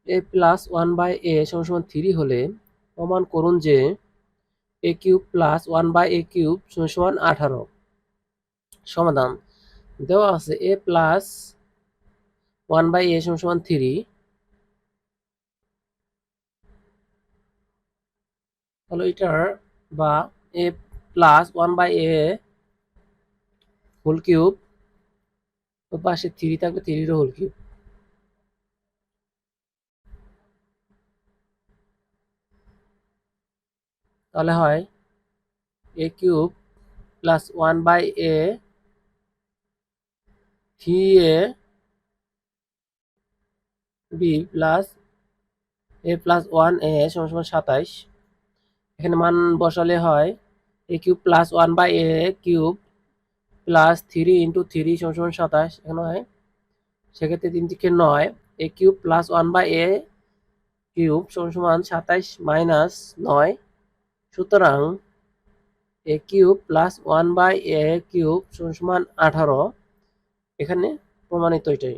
A plus one by A সমান সমান 3 হলে প্রমাণ করুন যে A cube plus one by A cube সমান সমান 18। সমাধান দেওয়া আছে A plus one by A সমান সমান 3, তাহলে এটার বা A plus one by A whole cube, তো পাশে 3 থাকবে, 3 হোল কিউব। তাহলে হয় A cube plus one by A 3a B plus A plus one A সমান সমান 27। এখানে মান বসালে হয় A cube plus one by A cube plus 3 into 3 সমান সমান 27। এখানে হয় সেক্ষেত্রে 3 থেকে 9, A cube plus one by A cube সমান সমান 27 মাইনাস 9। সুতরাং A cube plus one by A cube সমান সমান 18। এখানে প্রমাণিত এটাই।